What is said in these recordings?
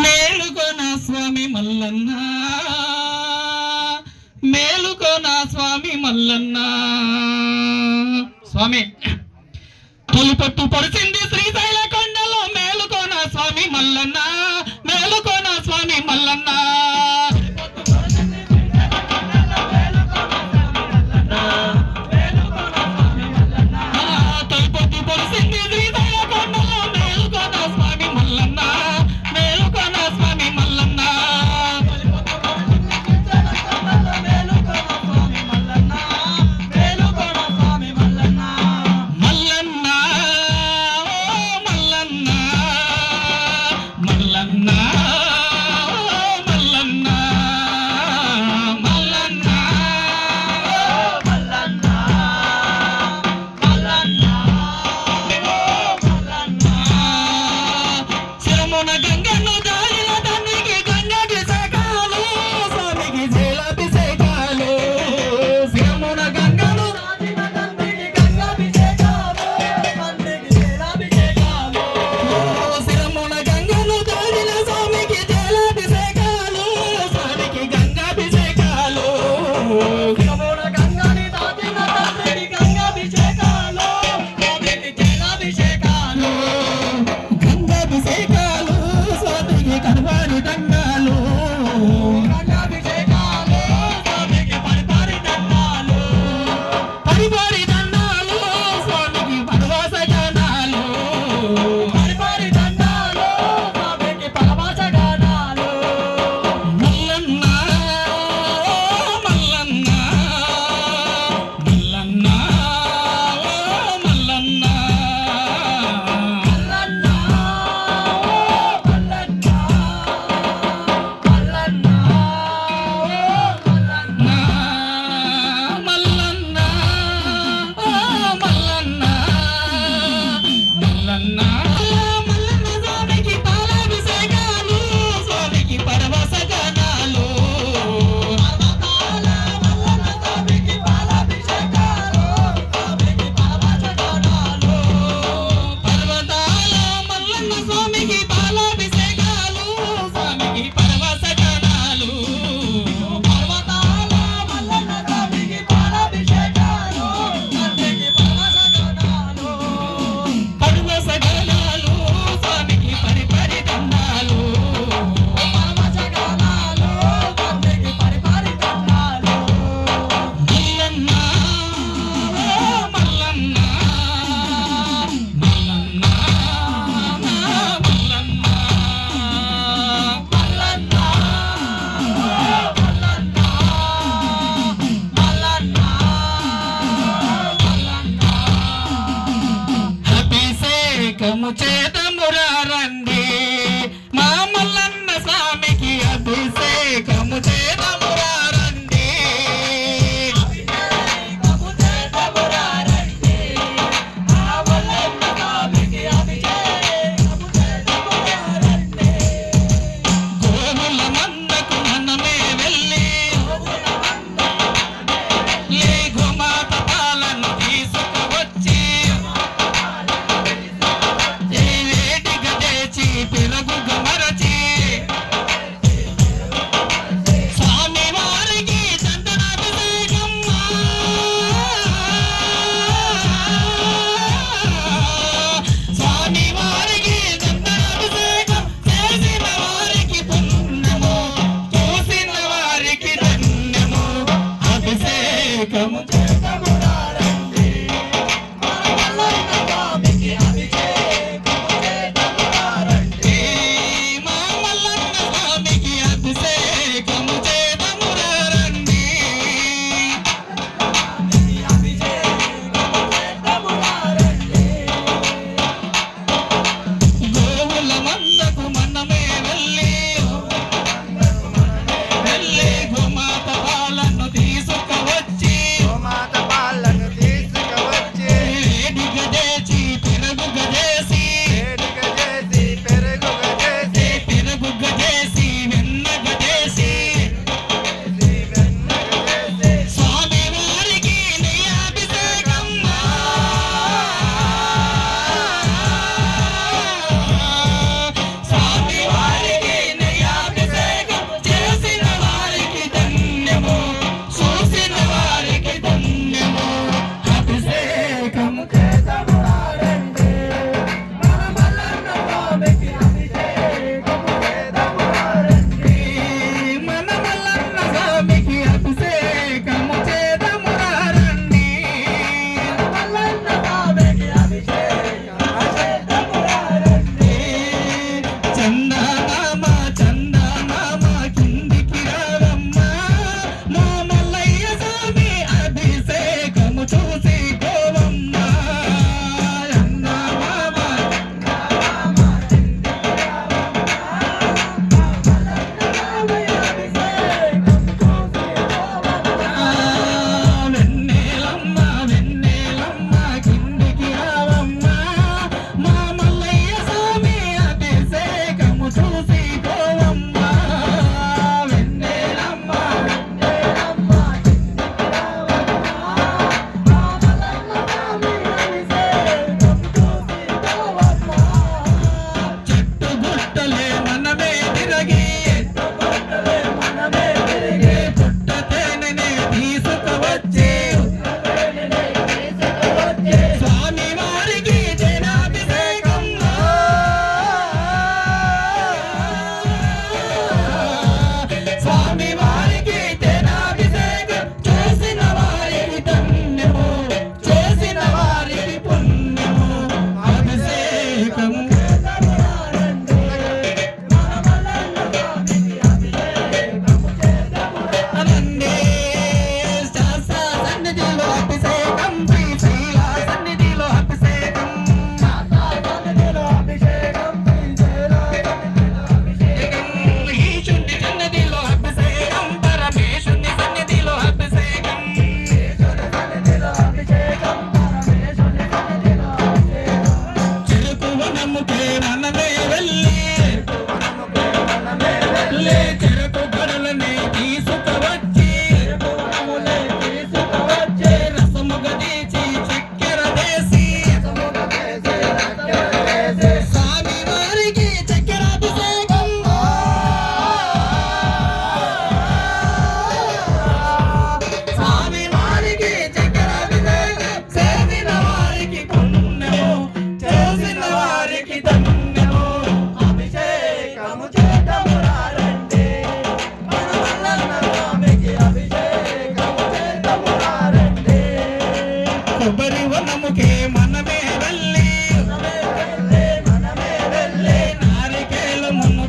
మేలుకో నా స్వామి మల్లన్న, మేలుకో నా స్వామి మల్లన్న. స్వామి తొలిపట్టు పొడిచింది శ్రీశైల కొండలో, మేలుకో నా స్వామి మల్లన్న, మేలుకో నా స్వామి మల్లన్న. గంగాభిషేకాలు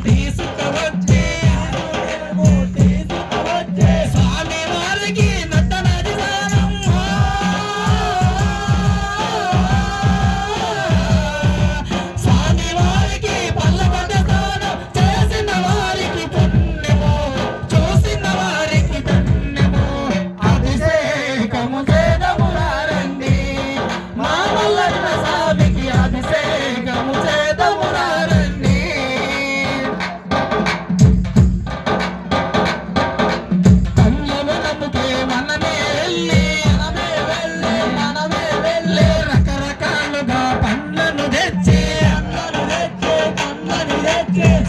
తీసుకువచ్చే స్వామి వారికి నత్తనది దానమ్మ స్వామి వారికి పల్లబడ్డ దానం చేసిన వారికి పుణ్యము చూసిన వారికి ధన్యము అభిషేకము చేదమురారండి మా మల్లన్న స్వామికి అభిషేకము చేదమురారండి కన్యను నమ్ముకే మనమే వెళ్ళి రకరకాలుగా పండ్లను తెచ్చి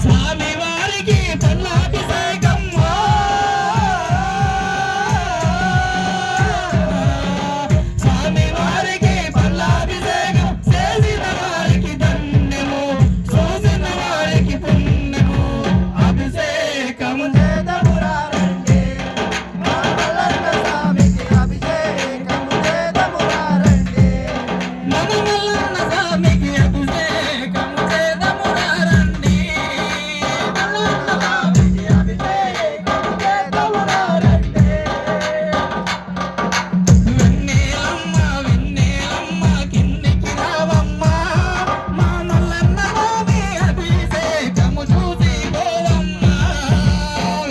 స్వామి వారికి పల్లాభిషేకం స్వామి వారికి పల్లాభిషేకం చేసిన వారికి ధన్యము చూసిన వారికి పుణ్యము అభిషేకము చేదమురారండి మా మల్లన్న స్వామికి అభిషేకము చేదమురారండి. మన మల్లన్న స్వామికి అభిషేకము చేదమురారండి మల్లన్న స్వామికి అభిషేకము చేదమురారండి. వెన్నెలమ్మ వెన్నెలమ్మ కిందికి రావమ్మ మా మల్లన్న స్వామి అభిషేకము చూసి పోవమ్మ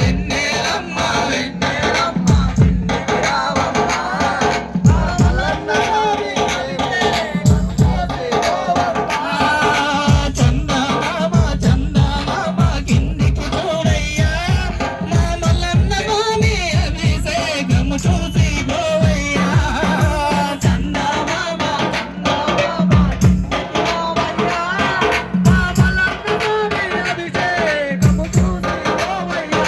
వెన్నెలమ్మ వెన్నెలమ్మ కిందికి రావమ్మ. మా మల్లన్న స్వామికి అభిషేకము చేసి పోవమ్మ. చందమామ చందమామ కిందికి చూడయ్యా మా మల్లన్న స్వామి అభిషేకము చూసి పోవయ్యా చందమామ చందమామ కిందికి రావయ్యా. మా మల్లన్న స్వామి అభిషేకము చూసి పోవయ్యా.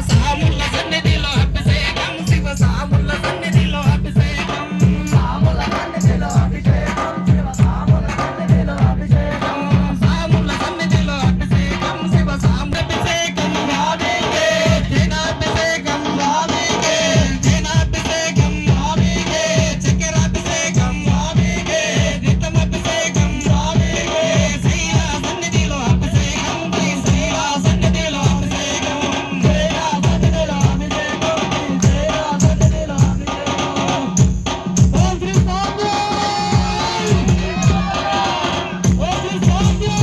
సాముల సన్నిధిలో అభిషేకం శివ సాముల సన్నిధిలో అభిషేకం సాముల సన్నిధిలో అభిషేకం శివ సాముల సన్నిధిలో అభిషేకం. సాముల సన్నిధిలో అభిషేకం శివ సామ్రాభిషేకం వాడికే జనాభిషేకం వాడికే జనాభిషేకం వాడికే చక్రాభిషేకం వాడికే రితమభిషేకం వాడికే శైల సన్నిధిలో అభిషేకం శైల సన్నిధిలో అభిషేకం జయ సన్నిధిలో అభిషేకం జయ సన్నిధిలో అభిషేకం. ఓం శ్రీ స్వామి ఓం శ్రీ స్వామి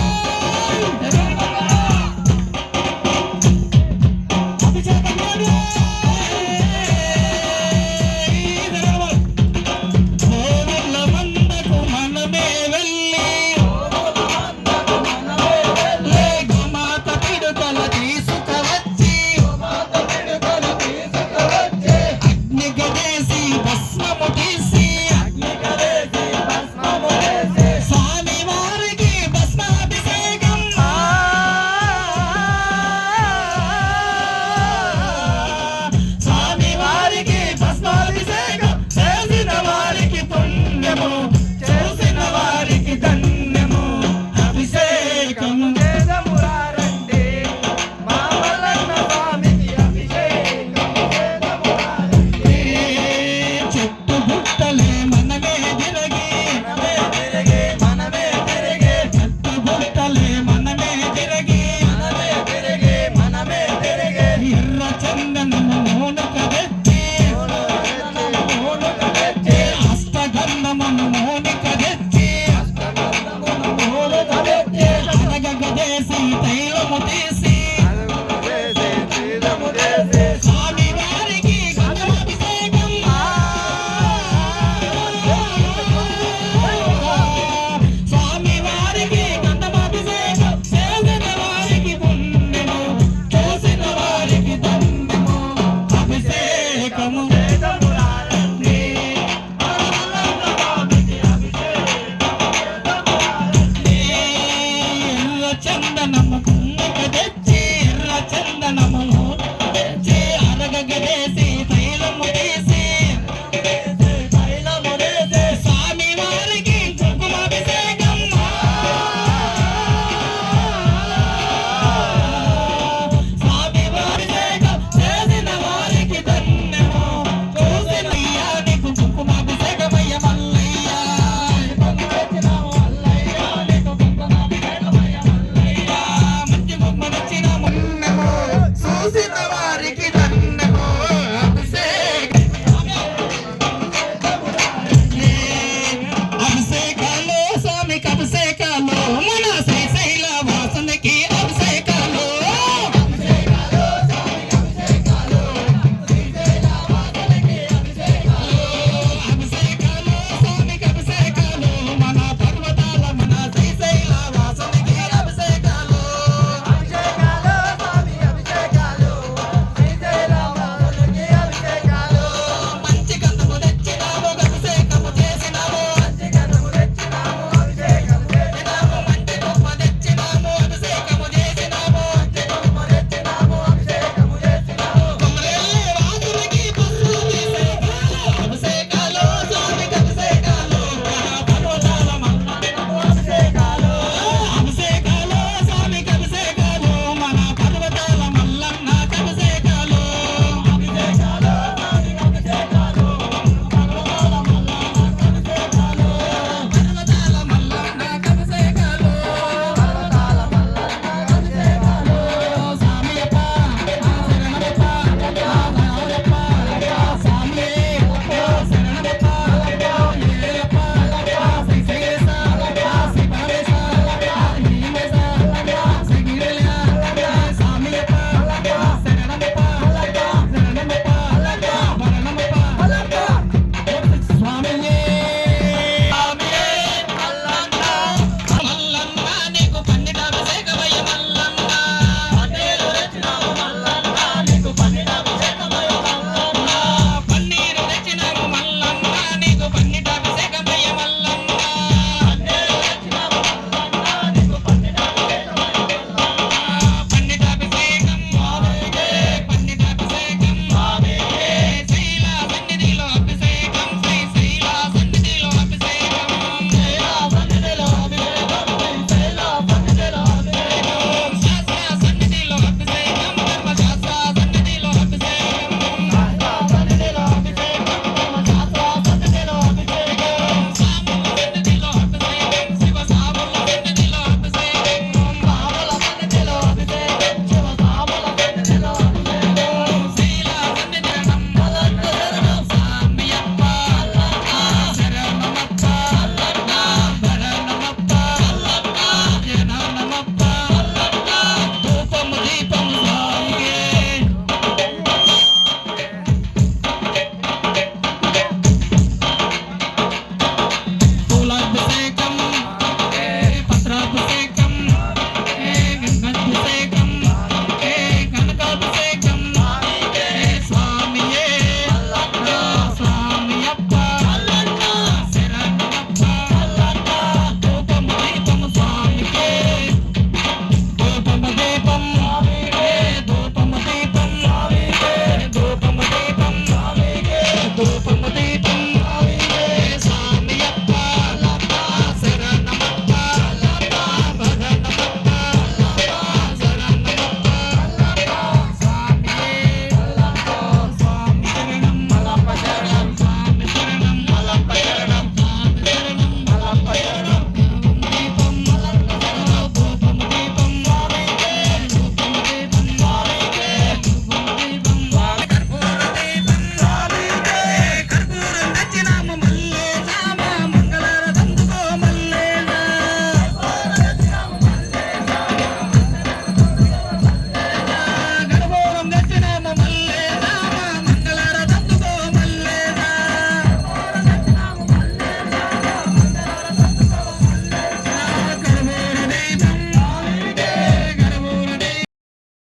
అభిషేకం ఓవెల్ల మందకు మనమే వెళ్ళి ఓముల మందకు మనమే వెళ్ళి గోమాత పిడుకల తీసుకువచ్చి మాత పిడుకలు తీసుకువచ్చి అగ్ని గదేసి భస్మము తీసి అగ్నికలేసి భస్మము వేసి స్వామి వారికి భస్మాభిషేకం స్వామి వారికి భస్మాభిషేకం చేసిన వారికి పుణ్యము చూసిన వారికి ధన్యము అభిషేకము చేదమురారండి. మా మల్లన్న స్వామికి అభిషేకము చేదమురారండి. చెట్టు బుట్టలే మనమే తిరగి మనమే తిరిగి చెట్టు బుట్టలే మనమే తిరగి మనమే తిరిగి ఎర్ర చందనము మోనుక తెచ్చి మోనుక తెచ్చి అష్టగంధమును మోనిక తెచ్చి మోనుక తెచ్చి అనగ గదేసి తైలము తీసి